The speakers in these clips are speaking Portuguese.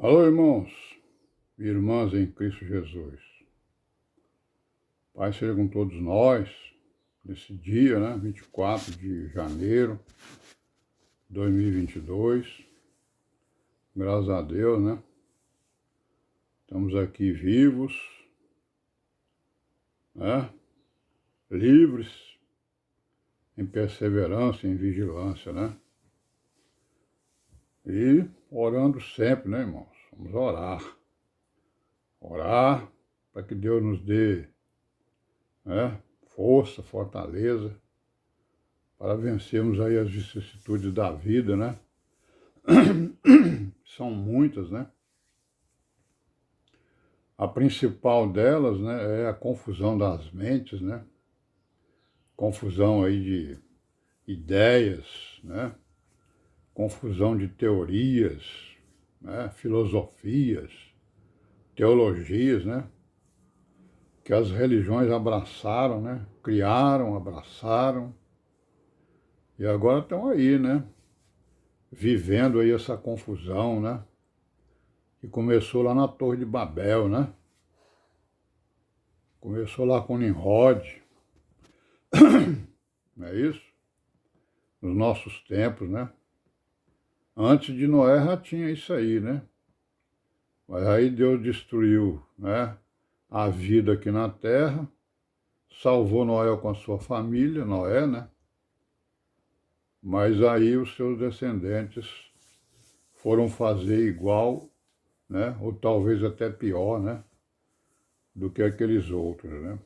Alô, irmãos e irmãs em Cristo Jesus. Pai seja com todos nós, nesse dia, 24 de janeiro de 2022. Graças a Deus, Estamos aqui vivos, Livres, em perseverança, em vigilância, E orando sempre, irmãos? Vamos orar. Orar para que Deus nos dê, força, fortaleza, para vencermos aí as vicissitudes da vida, São muitas, A principal delas, é a confusão das mentes, Confusão aí de ideias, Confusão de teorias, Filosofias, teologias, Que as religiões abraçaram, Criaram, abraçaram, e agora estão aí, Vivendo aí essa confusão, Que começou lá na Torre de Babel, Começou lá com Nimrod, não é isso? Nos nossos tempos, Antes de Noé já tinha isso aí, Mas aí Deus destruiu, a vida aqui na terra, salvou Noé com a sua família, Noé, Mas aí os seus descendentes foram fazer igual, Ou talvez até pior, Do que aqueles outros,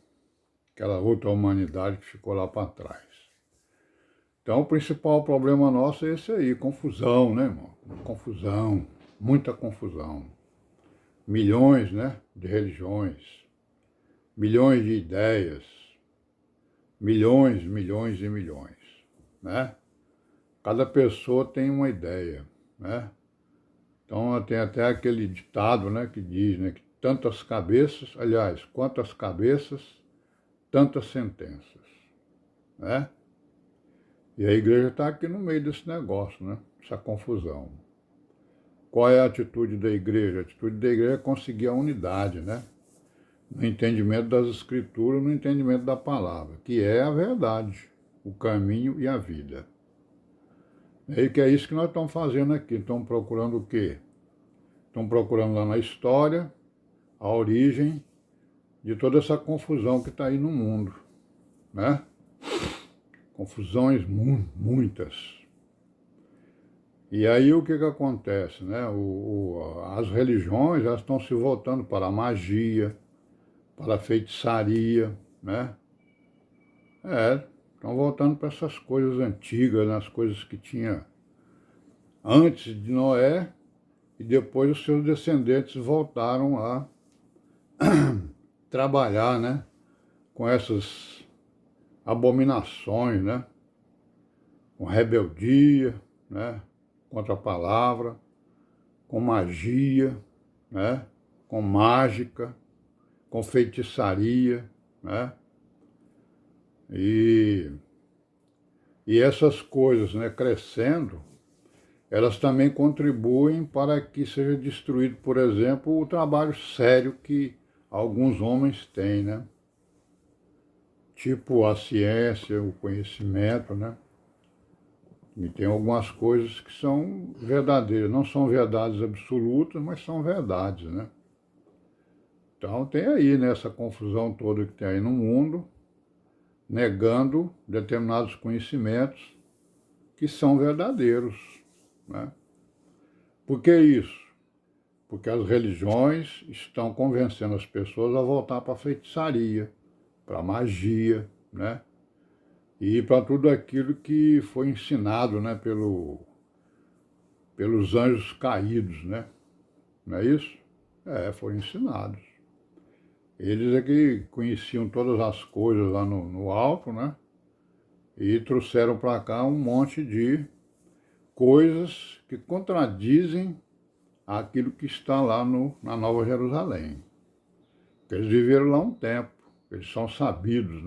Aquela outra humanidade que ficou lá para trás. Então, o principal problema nosso é esse aí, confusão, irmão? Confusão, muita confusão. Milhões, de religiões, milhões de ideias, milhões e milhões, Cada pessoa tem uma ideia, Então, tem até aquele ditado, que diz, que tantas cabeças, aliás, quantas cabeças, tantas sentenças, E a igreja está aqui no meio desse negócio, Essa confusão. Qual é a atitude da igreja? A atitude da igreja é conseguir a unidade, No entendimento das escrituras, no entendimento da palavra, que é a verdade, o caminho e a vida. E que é isso que nós estamos fazendo aqui. Estamos procurando o quê? Estamos procurando lá na história a origem de toda essa confusão que está aí no mundo, Confusões muitas. E aí o que acontece, as religiões, elas estão se voltando para a magia, para a feitiçaria, Estão voltando para essas coisas antigas, as coisas que tinha antes de Noé, e depois os seus descendentes voltaram a trabalhar, com essas abominações, Com rebeldia, contra a palavra, com magia, Com mágica, com feitiçaria, E essas coisas, crescendo, elas também contribuem para que seja destruído, por exemplo, o trabalho sério que alguns homens têm, Tipo a ciência, o conhecimento, E tem algumas coisas que são verdadeiras, não são verdades absolutas, mas são verdades, Então tem aí, essa confusão toda que tem aí no mundo, negando determinados conhecimentos que são verdadeiros, Por que isso? Porque as religiões estão convencendo as pessoas a voltar para a feitiçaria, para a magia, E para tudo aquilo que foi ensinado, pelos anjos caídos, Não é isso? Foram ensinados. Eles é que conheciam todas as coisas lá no alto, E trouxeram para cá um monte de coisas que contradizem aquilo que está lá na Nova Jerusalém. Eles viveram lá um tempo, eles são sabidos,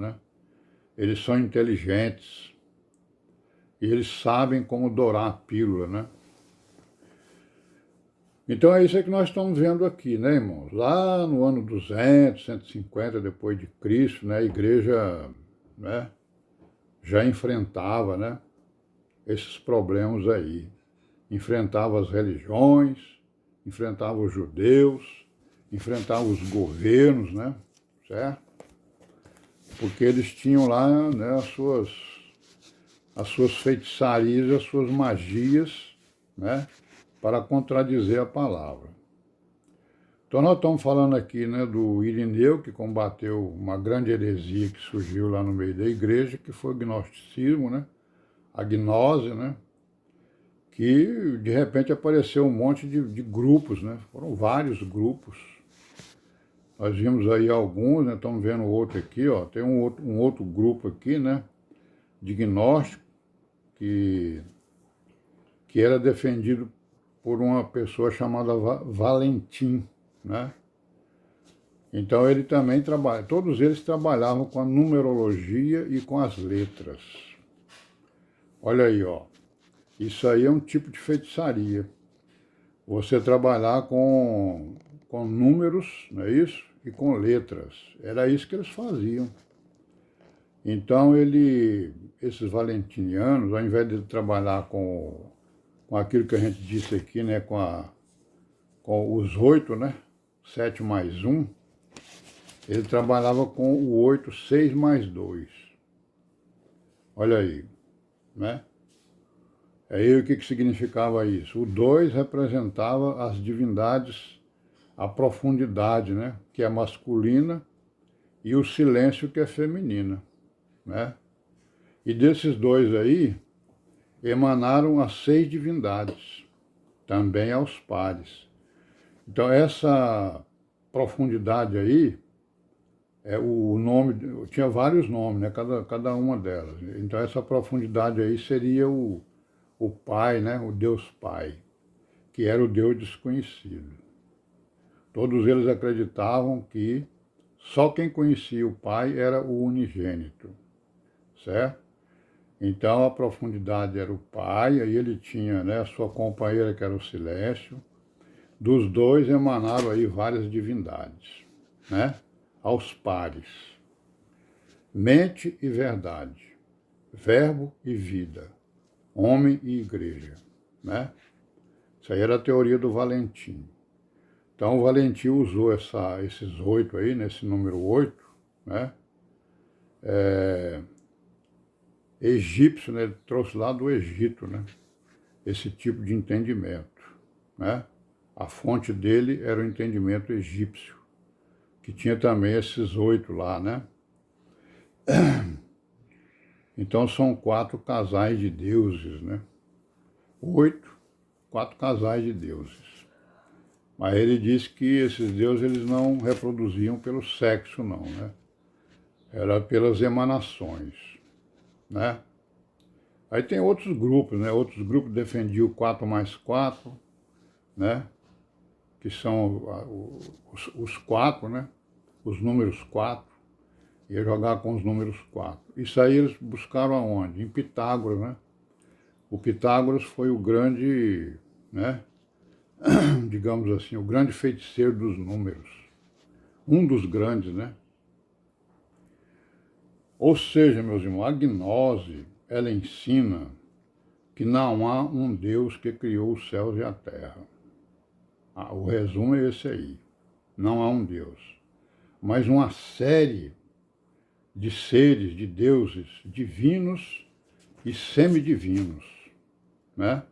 Eles são inteligentes, e eles sabem como dourar a pílula, Então é isso que nós estamos vendo aqui, né, irmãos? Lá no ano 200, 150 depois de Cristo, né, a igreja, né, já enfrentava, né, esses problemas aí. Enfrentava as religiões, enfrentava os judeus, enfrentava os governos, né, certo? Porque eles tinham lá, né, as suas feitiçarias, as suas magias, né, para contradizer a palavra. Então nós estamos falando aqui, né, do Irineu, que combateu uma grande heresia que surgiu lá no meio da igreja, que foi o gnosticismo, né, a gnose, né, que de repente apareceu um monte de grupos, né, foram vários grupos. Nós vimos aí alguns, né, estamos vendo outro aqui, ó, tem um outro grupo aqui, né, de gnóstico, que era defendido por uma pessoa chamada Valentim, né? Então ele também trabalha, todos eles trabalhavam com a numerologia e com as letras. Olha aí, ó, isso aí é um tipo de feitiçaria. Você trabalhar com números, não é isso? E com letras. Era isso que eles faziam. Então esses valentinianos, ao invés de trabalhar com aquilo que a gente disse aqui, né, com os 8, né, 7 mais 1, ele trabalhava com o 8, 6 mais 2. Olha aí, né? Aí o que significava isso? O 2 representava as divindades, a profundidade, né, que é masculina, e o silêncio, que é feminina, né? E desses dois aí, emanaram as 6 divindades, também aos pares. Então essa profundidade aí, o nome, tinha vários nomes, né, cada uma delas. Então essa profundidade aí seria o Pai, né, o Deus Pai, que era o Deus desconhecido. Todos eles acreditavam que só quem conhecia o Pai era o unigênito, certo? Então a profundidade era o Pai, aí ele tinha, né, a sua companheira, que era o Silêncio. Dos dois emanaram aí várias divindades, né, aos pares. Mente e verdade, verbo e vida, homem e igreja, né? Isso aí era a teoria do Valentim. Então o Valentim usou esses 8 aí, nesse número 8, né? Egípcio, né? Ele trouxe lá do Egito, né? Esse tipo de entendimento, né? A fonte dele era o entendimento egípcio, que tinha também esses 8 lá, né? Então são 4 casais de deuses, né? 8, 4 casais de deuses. Mas ele disse que esses deuses eles não reproduziam pelo sexo, não, né? Era pelas emanações, né? Aí tem outros grupos, né? Outros grupos defendiam o 4 mais 4, né? Que são os 4, né? Os números 4. Ia jogar com os números 4. Isso aí eles buscaram aonde? Em Pitágoras, né? O Pitágoras foi o grande, né? Digamos assim, o grande feiticeiro dos números. Um dos grandes, né? Ou seja, meus irmãos, a gnose, ela ensina que não há um Deus que criou os céus e a terra. O resumo é esse aí. Não há um Deus. Mas uma série de seres, de deuses divinos e semidivinos, né?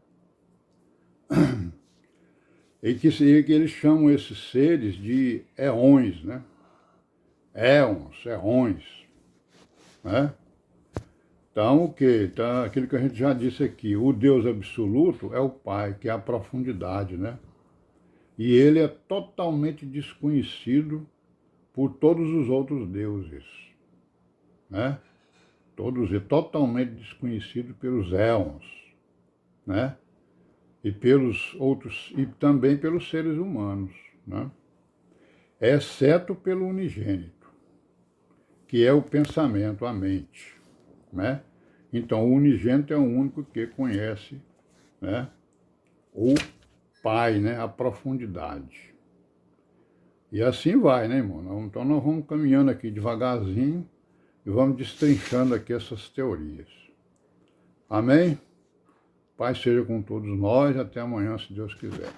E que eles chamam esses seres de éons, né? Éons, né? Então, o que? Então, aquilo que a gente já disse aqui, o Deus absoluto é o Pai, que é a profundidade, né? E ele é totalmente desconhecido por todos os outros deuses, né? Todos e totalmente desconhecido pelos éons, né? E pelos outros, e também pelos seres humanos, né? Exceto pelo unigênito, que é o pensamento, a mente, né? Então o unigênito é o único que conhece, né, o Pai, né? A profundidade. E assim vai, né, irmão? Então nós vamos caminhando aqui devagarzinho e vamos destrinchando aqui essas teorias. Amém? Pai seja com todos nós, até amanhã, se Deus quiser.